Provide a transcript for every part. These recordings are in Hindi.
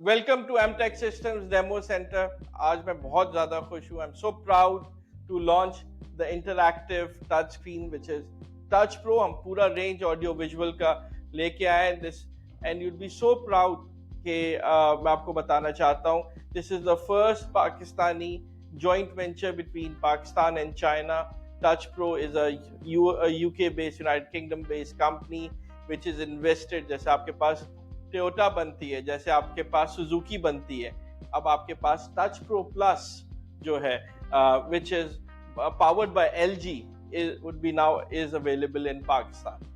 Welcome to Emtech systems demo centre. आज मैं बहुत ज़्यादा खुश हूँ। I am so proud to launch the interactive touch screen which is touch pro. हम पूरा रेंज ऑडियो विजुअल का लेके आए हैं this, and you'd be so proud कि मैं आपको बताना चाहता हूँ this is the first Pakistani joint venture between Pakistan and China. Touch Pro is a UK-based, United Kingdom-based company which is invested. जैसे आपके पास टोयोटा बनती है, जैसे आपके पास सुजुकी बनती है, अब आपके पास टच प्रो प्लस जो है which is powered by LG would be now is available in Pakistan.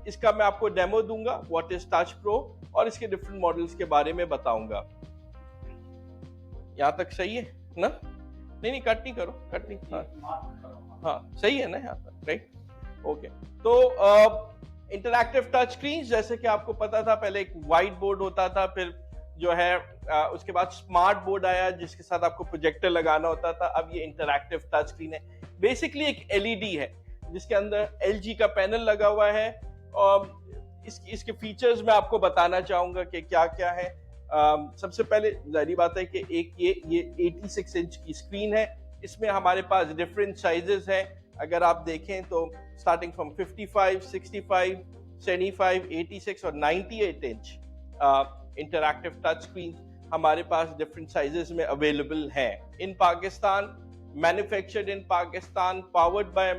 इसका मैं आपको डेमो दूंगा what is Touch Pro और इसके डिफरेंट मॉडल्स के बारे में बताऊंगा। यहाँ तक सही है ना? नहीं कट नहीं करो, कट नहीं। हाँ सही है ना यहाँ तक, राइट? ओके। तो इंटरैक्टिव टच स्क्रीन, जैसे कि आपको पता था पहले एक व्हाइट बोर्ड होता था, फिर जो है उसके बाद स्मार्ट बोर्ड आया जिसके साथ आपको प्रोजेक्टर लगाना होता था। अब ये इंटरैक्टिव टच स्क्रीन है, बेसिकली एक एलईडी है जिसके अंदर एलजी का पैनल लगा हुआ है। और इसके फीचर्स मैं आपको बताना चाहूंगा कि क्या क्या है। सबसे पहले जारी बात है कि एक ये 86 इंच की स्क्रीन है। इसमें हमारे पास डिफरेंट साइजेस हैं। अगर आप देखें तो स्टार्टिंग फ्रॉम 55, 65, 75, 86 और 98 इंच इंटरैक्टिव टच स्क्रीन हमारे पास डिफरेंट साइजेस में अवेलेबल हैं। In Pakistan, manufactured in Pakistan, powered by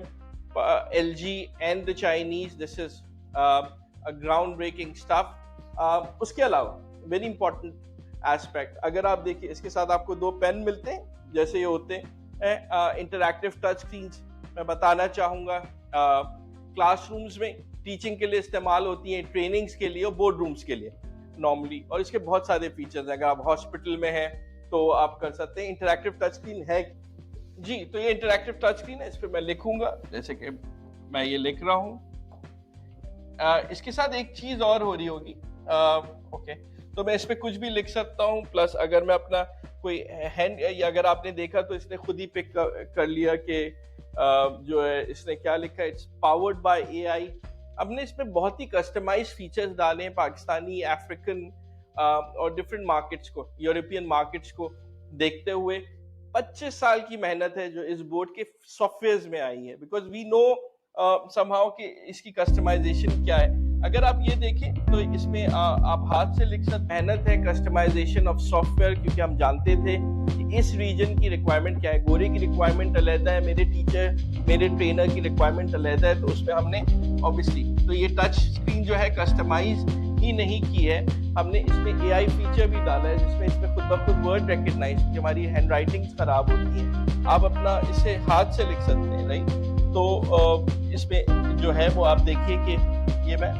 LG and the Chinese. This is a ground breaking stuff. उसके अलावा वेरी इंपॉर्टेंट एस्पेक्ट, अगर आप देखिए इसके साथ आपको दो पेन मिलते हैं जैसे ये होते हैं। इंटरैक्टिव टच स्क्रीन मैं बताना चाहूँगा क्लासरूम्स में टीचिंग के लिए इस्तेमाल होती हैं, ट्रेनिंग्स के लिए और बोर्ड रूम्स के लिए नॉर्मली, और इसके बहुत सारे फीचर्स हैं। अगर आप हॉस्पिटल में हैं तो आप कर सकते हैं। इंटरैक्टिव टच स्क्रीन है जी, तो ये इंटरैक्टिव टच स्क्रीन है। इस पर मैं लिखूंगा जैसे कि मैं ये लिख रहा हूँ। इसके साथ एक चीज और हो रही होगी, ओके, तो मैं इस पे कुछ भी लिख सकता हूँ। प्लस अगर मैं अपना कोई हैंड, या अगर आपने देखा तो इसने खुद ही पिक कर लिया कि जो है इसने क्या लिखा है, इट्स पावर्ड बाय AI। हमने इसमें बहुत ही कस्टमाइज फीचर्स डाले हैं पाकिस्तानी, अफ्रीकन और डिफरेंट मार्केट्स को, यूरोपियन मार्केट्स को देखते हुए। 25 साल की मेहनत है जो इस बोर्ड के सॉफ्टवेयर में आई है, बिकॉज वी नो समहाउ कि इसकी कस्टमाइजेशन क्या है। अगर आप ये देखें तो इसमें आप हाथ से लिख सकते। मेहनत है, कस्टमाइजेशन ऑफ सॉफ्टवेयर, क्योंकि हम जानते थे कि इस रीजन की रिक्वायरमेंट क्या है। गोरे की रिक्वायरमेंट अलग है, मेरे टीचर, मेरे ट्रेनर की रिक्वायरमेंट अलग है, तो उसमें हमने ऑब्वियसली तो ये टच स्क्रीन जो है कस्टमाइज ही नहीं की है, हमने इसमें AI फीचर भी डाला है जिसमें इसमें खुद ब खुद वर्ड रिकग्नाइज, कि हमारी हैंड राइटिंग खराब होती है, आप अपना इसे हाथ से लिख सकते हैं, राइट? तो इसमें जो है वो आप देखिए कि ये मैं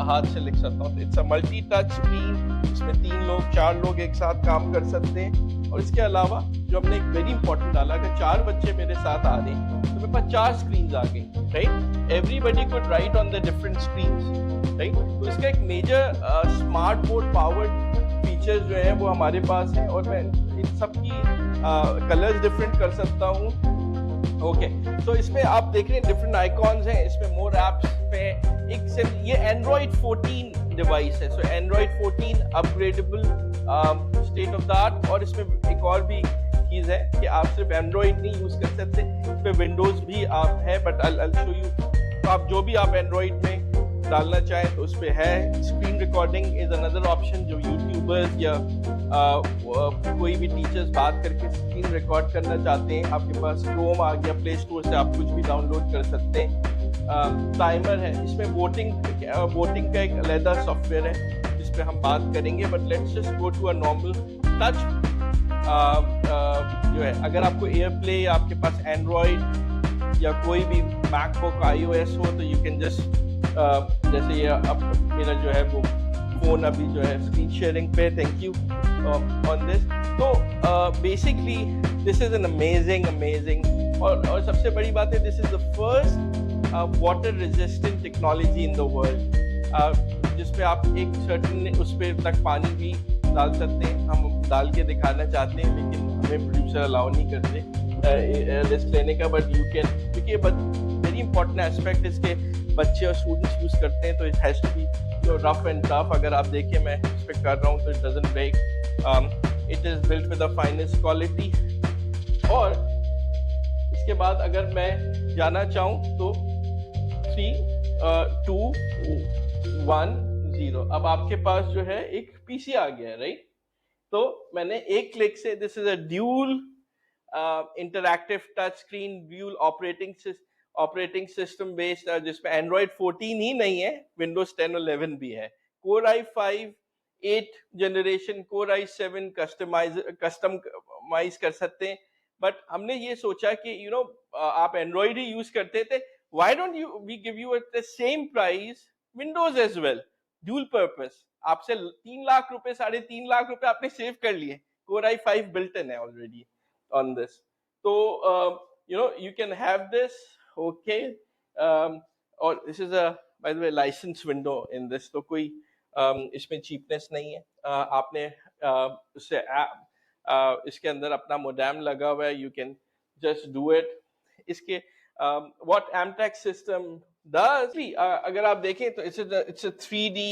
हाथ से लिख सकता हूँ। It's a multi touch screen, इसमें 3 लोग 4 लोग एक साथ काम कर सकते हैं। और इसके अलावा जो हमने एक वेरी इंपॉर्टेंट डाला, अगर 4 बच्चे मेरे साथ आ रहे हैं तो मेरे पास 4 स्क्रीन आ गई, right? Everybody could write on the different screen, right? तो इसका एक major smart board powered features जो है वो हमारे पास है, और मैं इन सब की कलर्स डिफरेंट कर सकता हूँ। ओके, तो इसमें आप देख रहे हैं डिफरेंट आइकॉन्स हैं, इसमें मोर एप्स पे एक से ये एंड्रॉइड 14 डिवाइस है। So Android 14 upgradable state of the art. और इसमें एक और भी चीज है कि आप सिर्फ एंड्रॉइड नहीं यूज कर सकते, इस पे विंडोज भी आप है, बट आई शो यू। तो आप जो भी आप एंड्रॉइड में डालना चाहें तो उस पे है। Screen recording is another option, जो यूट्यूबर्स या कोई भी टीचर्स बात करके स्क्रीन रिकॉर्ड करना चाहते हैं, आपके पास क्रोम आ गया, प्ले स्टोर से आप कुछ भी डाउनलोड कर सकते हैं। टाइमर है, इसमें वोटिंग का एक अलग सॉफ्टवेयर है जिस पे हम बात करेंगे, but let's just go to a normal touch जो है। अगर आपको एयरप्ले या आपके पास एंड्रॉइड या कोई भी मैकबुक iOS हो तो यू कैन जस्ट जैसे ये अब मेरा जो है वो फोन अभी जो है स्क्रीन शेयरिंग पे, थैंक यू ऑन दिस। तो basically this is an amazing और सबसे बड़ी बात है, this is the first water resistant technology in the world, जिसपे आप एक सर्टेन उस पर तक पानी भी डाल सकते हैं। हम डाल के दिखाना चाहते हैं लेकिन हमें प्रोड्यूसर अलाउ नहीं करते रिस्क लेने का, बट यू कैन, क्योंकि वेरी इंपॉर्टेंट एस्पेक्ट इसके बच्चे और स्टूडेंट्स यूज करते हैं, तो it has to be rough and tough, अगर आप देखें मैं इस पे कर रहा हूँ तो it doesn't break, it is built with the finest quality. और इसके बाद अगर मैं जाना चाहूँ तो 3 2 1 0, अब आपके पास जो है एक पीसी आ गया है, राइट। तो मैंने एक क्लिक से, this is a dual interactive touch screen, dual operating system based, जिसमें एंड्रॉइड 14 ही नहीं है, विंडोज 10 और 11 भी है। Core i5 8 generation, core i7 customise कर सकते हैं। बट हमने ये सोचा कि आप एंड्रॉइड ही यूज करते थे, why don't you we give you at the same price windows as well, dual purpose. आपसे 3 लाख रुपए, 3.5 लाख रुपए आपने सेव कर लिए, कोर i5 बिल्ट इन है already on this. So you can have this, okay. Or this is a, by the way, license window in this, तो कोई इसमें cheapness नहीं है। आपने उससे इसके अंदर अपना मोडेम लगा हुआ है, you can just do it। इसके what Amtech system does, अगर आप देखें तो it's a 3D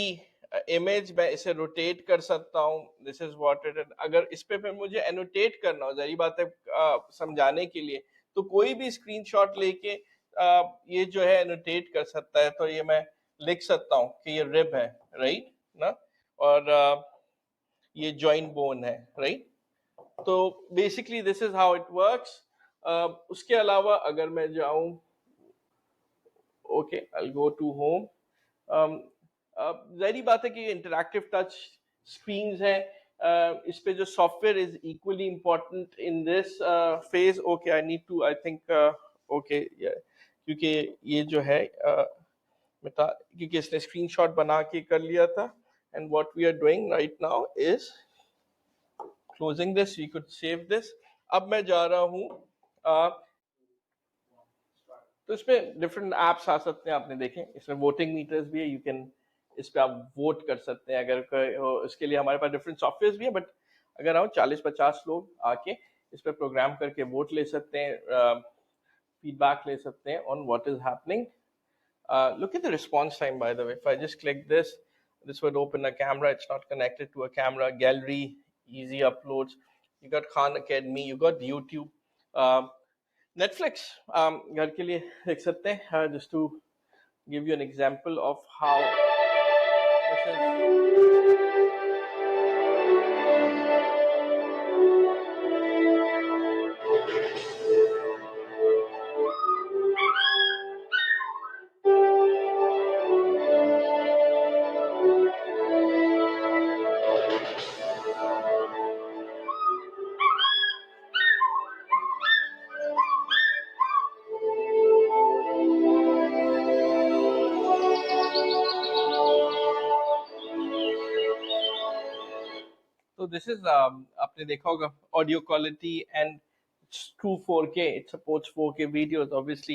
इमेज, मैं इसे रोटेट कर सकता हूँ, this is what it is. अगर इस पे मुझे एनोटेट करना हो, जरी बात है समझाने के लिए, तो कोई भी स्क्रीनशॉट लेके ये जो है एनोटेट कर सकता है। तो ये मैं लिख सकता हूँ कि ये रिब है, राइट ना, और ये जॉइंट बोन है, राइट। तो basically this is how it works. उसके अलावा अगर मैं जाऊं, okay, I go to home. जाहिर बात है कि इंटरैक्टिव टच स्क्रीन्स हैं, इस पे जो software is equally important in this phase. Okay, I need to, I think, okay, क्योंकि ये जो है क्योंकि इसने स्क्रीनशॉट बना के कर लिया था, and what we are doing right now is closing this, we could save this. अब मैं जा रहा हूँ, तो इसमें डिफरेंट एप्स आ सकते हैं, आपने देखे इसमें वोटिंग मीटर्स भी है, यू कैन, इस पे आप वोट कर सकते हैं अगर इसके लिए हमारे पास डिफरेंट सॉफ्टवेयर भी है। बट अगर आओ 40-50 लोग आके इस पे प्रोग्राम करके वोट ले सकते हैं, फीडबैक ले सकते हैं on what is happening. Look at the response time, by the way. If I just click this, this would open a camera. It's not connected to a camera. Gallery, easy uploads. You got Khan Academy, you got YouTube, Netflix, घर के लिए देख सकते हैं। Just to give you an example of how this is. तो दिस इज, आपने देखा होगा audio quality and true 4K, it supports 4K videos obviously.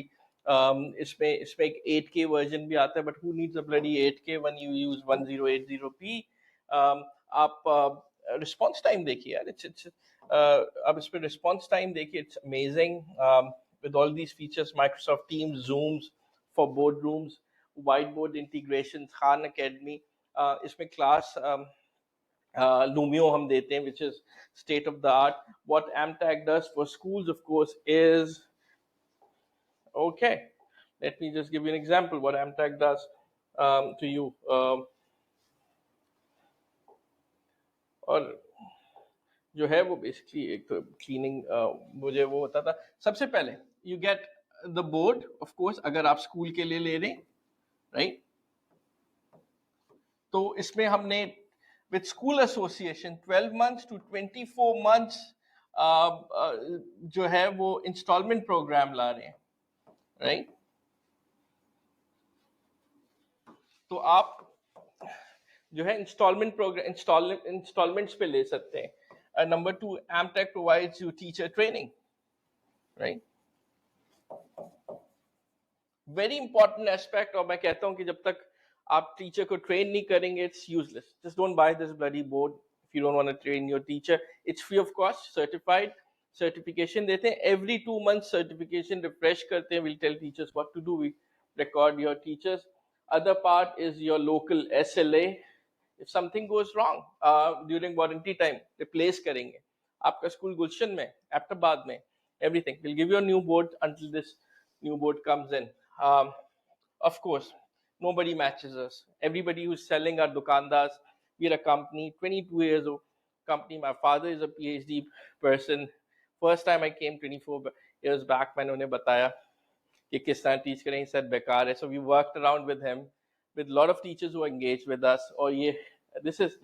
इसमें एक 8K वर्जन भी आता है, but who needs a bloody 8K when you use 1080p। आप रिस्पांस टाइम देखिए यार, इट्स अब इस पे रिस्पांस टाइम देखिए, it's amazing with all these features, Microsoft teams, Zooms for board rooms, white board integration, Khan academy, इसमें क्लास Lumio हम देते हैं, which is state of the art. What Amtech does for schools, of course, is, okay, let me just give you an example what Amtech does to you. और जो है वो बेसिकली एक तो क्लीनिंग, मुझे वो होता था सबसे पहले, you get the board, of course, अगर आप स्कूल के लिए ले रहे हैं, राइट। तो इसमें हमने with school association 12 months to 24 months जो है वो इंस्टॉलमेंट प्रोग्राम ला रहे हैं, राइट। तो आप जो है इंस्टॉलमेंट प्रोग्राम इंस्टॉलमेंट्स पे ले सकते हैं। Number 2, Amtech provides you teacher training, right? Very important aspect, और मैं कहता हूं कि जब तक आप टीचर को ट्रेन नहीं करेंगे, it's useless. Just don't buy this bloody board if you don't want to train your teacher. It's free of cost, certified, certification देते हैं, एवरी 2 मंथ सर्टिफिकेशन रिफ्रेश करते हैं। Will tell teachers what to do, we record your teachers. Other part is your local SLA. If something goes wrong during warranty time, replace करेंगे. आपका स्कूल गुलशन में, एबटाबाद में, everything. We'll give you a new board until this new board comes in. Of course, nobody matches us. Everybody who's selling our dukandars, we're a company, 22 years old company. My father is a PhD person. First time I came 24 years back, मैंने उन्हें बताया कि किस तरह टीच करें, सर बेकार है. So we worked around with him, with a lot of teachers who are engaged with us. और ये this is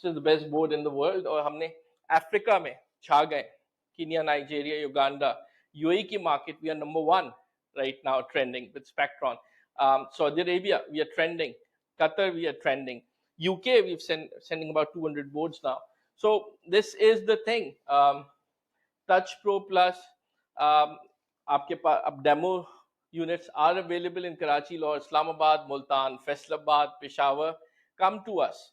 the best board in the world. और हमने अफ्रीका में छा गए, Kenya, Nigeria, Uganda, UAE की market, we are number one right now, trending with Spectron. Saudi Arabia, we are trending. Qatar, we are trending. UK, we've sending about 200 boards now. So this is the thing. Touch Pro Plus, आपके पास अब demo units are available in Karachi, Lahore, Islamabad, Multan, Faisalabad, Peshawar. Come to us.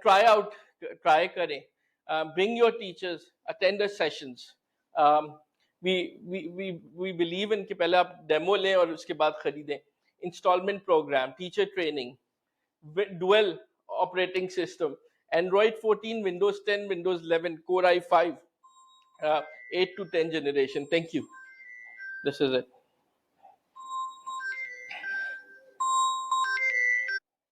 Try करें. Bring your teachers, attend the sessions. We believe in कि पहले आप demo लें और उसके बाद खरीदें. Installment program, teacher training, dual operating system, Android 14, Windows 10, Windows 11, Core i5, 8 to 10 generation. Thank you. This is it.